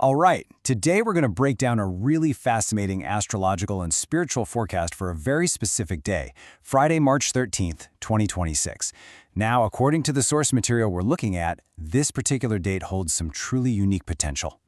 All right, today we're going to break down a really fascinating astrological and spiritual forecast for a very specific day, Friday, March 13th, 2026. Now, according to the source material we're looking at, this particular date holds some truly unique potential.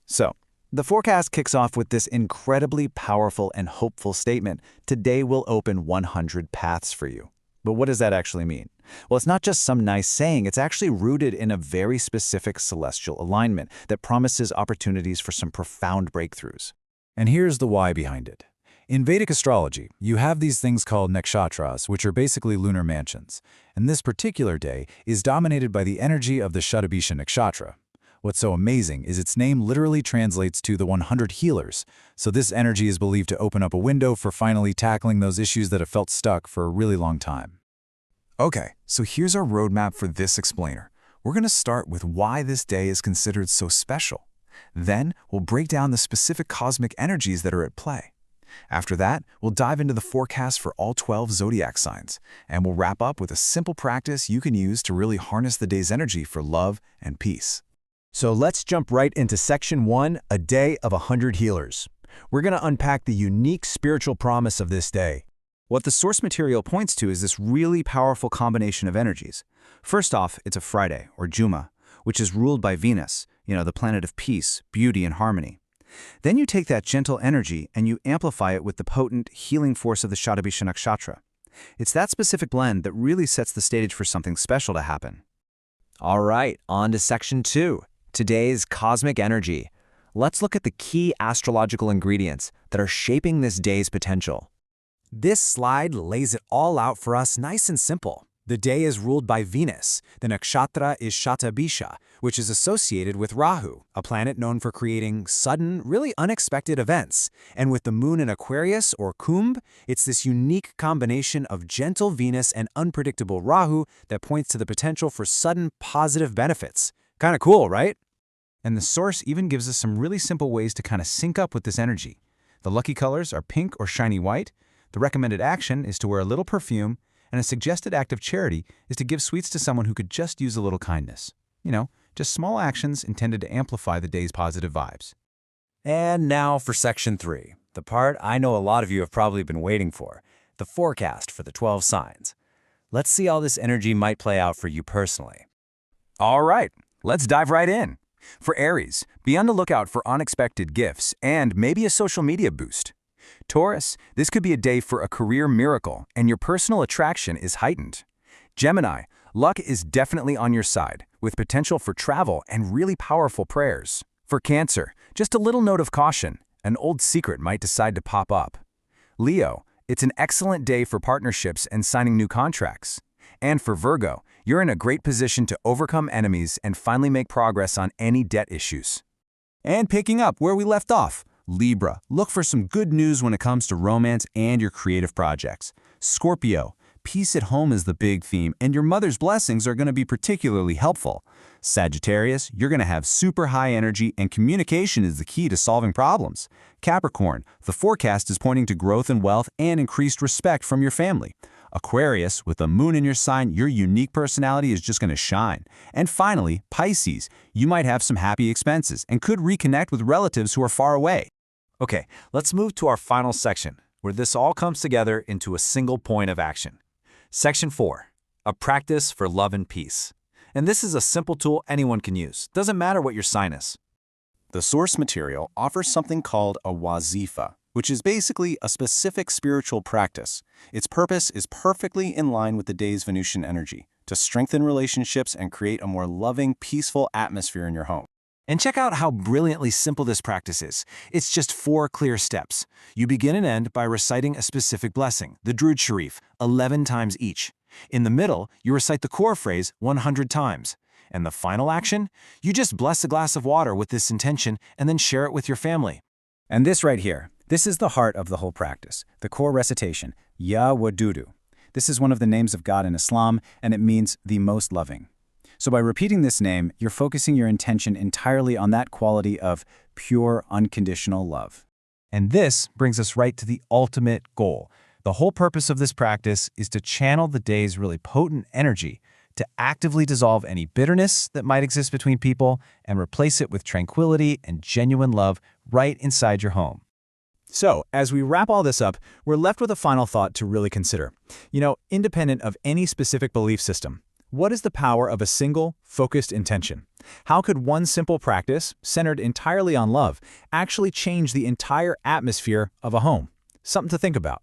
So, the forecast kicks off with this incredibly powerful and hopeful statement: today will open 100 paths for you. But what does that actually mean? Well, it's not just some nice saying, it's actually rooted in a very specific celestial alignment that promises opportunities for some profound breakthroughs. And here's the why behind it. In Vedic astrology, you have these things called nakshatras, which are basically lunar mansions. And this particular day is dominated by the energy of the Shatabhisha Nakshatra. What's so amazing is its name literally translates to the 100 healers. So this energy is believed to open up a window for finally tackling those issues that have felt stuck for a really long time. Okay, so here's our roadmap for this explainer. We're going to start with why this day is considered so special. Then, we'll break down the specific cosmic energies that are at play. After that, we'll dive into the forecast for all 12 zodiac signs, and we'll wrap up with a simple practice you can use to really harness the day's energy for love and peace. So let's jump right into Section 1, a day of 100 healers. We're going to unpack the unique spiritual promise of this day. What the source material points to is this really powerful combination of energies. First off, it's a Friday, or Jumma, which is ruled by Venus, the planet of peace, beauty, and harmony. Then you take that gentle energy and you amplify it with the potent, healing force of the Shatabhisha Nakshatra. It's that specific blend that really sets the stage for something special to happen. All right, on to Section 2, today's cosmic energy. Let's look at the key astrological ingredients that are shaping this day's potential. This slide lays it all out for us nice and simple. The day is ruled by Venus. The nakshatra is Shatabhisha, which is associated with Rahu, a planet known for creating sudden, really unexpected events. And with the moon in Aquarius, or Kumbh, it's this unique combination of gentle Venus and unpredictable Rahu that points to the potential for sudden positive benefits. Kinda cool, right? And the source even gives us some really simple ways to kind of sync up with this energy. The lucky colors are pink or shiny white. The recommended action is to wear a little perfume, and a suggested act of charity is to give sweets to someone who could just use a little kindness. Just small actions intended to amplify the day's positive vibes. And now for Section 3, the part I know a lot of you have probably been waiting for, the forecast for the 12 signs. Let's see how this energy might play out for you personally. All right, let's dive right in. For Aries, be on the lookout for unexpected gifts and maybe a social media boost. Taurus, this could be a day for a career miracle, and your personal attraction is heightened. Gemini, luck is definitely on your side, with potential for travel and really powerful prayers. For Cancer, just a little note of caution. An old secret might decide to pop up. Leo, it's an excellent day for partnerships and signing new contracts. And for Virgo, you're in a great position to overcome enemies and finally make progress on any debt issues. And picking up where we left off, Libra, look for some good news when it comes to romance and your creative projects. Scorpio, peace at home is the big theme, and your mother's blessings are going to be particularly helpful. Sagittarius, you're going to have super high energy, and communication is the key to solving problems. Capricorn, the forecast is pointing to growth and wealth and increased respect from your family. Aquarius, with the moon in your sign, your unique personality is just going to shine. And finally, Pisces, you might have some happy expenses and could reconnect with relatives who are far away. Okay, let's move to our final section, where this all comes together into a single point of action. Section 4, a practice for love and peace. And this is a simple tool anyone can use. Doesn't matter what your sign is. The source material offers something called a wazifa, which is basically a specific spiritual practice. Its purpose is perfectly in line with the day's Venusian energy, to strengthen relationships and create a more loving, peaceful atmosphere in your home. And check out how brilliantly simple this practice is. It's just 4 clear steps. You begin and end by reciting a specific blessing, the Durud Sharif, 11 times each. In the middle, you recite the core phrase 100 times. And the final action? You just bless a glass of water with this intention and then share it with your family. And this right here, this is the heart of the whole practice, the core recitation, Ya Wadoodu. This is one of the names of God in Islam, and it means the most loving. So by repeating this name, you're focusing your intention entirely on that quality of pure, unconditional love. And this brings us right to the ultimate goal. The whole purpose of this practice is to channel the day's really potent energy to actively dissolve any bitterness that might exist between people and replace it with tranquility and genuine love right inside your home. So, as we wrap all this up, we're left with a final thought to really consider. Independent of any specific belief system, what is the power of a single, focused intention? How could one simple practice, centered entirely on love, actually change the entire atmosphere of a home? Something to think about.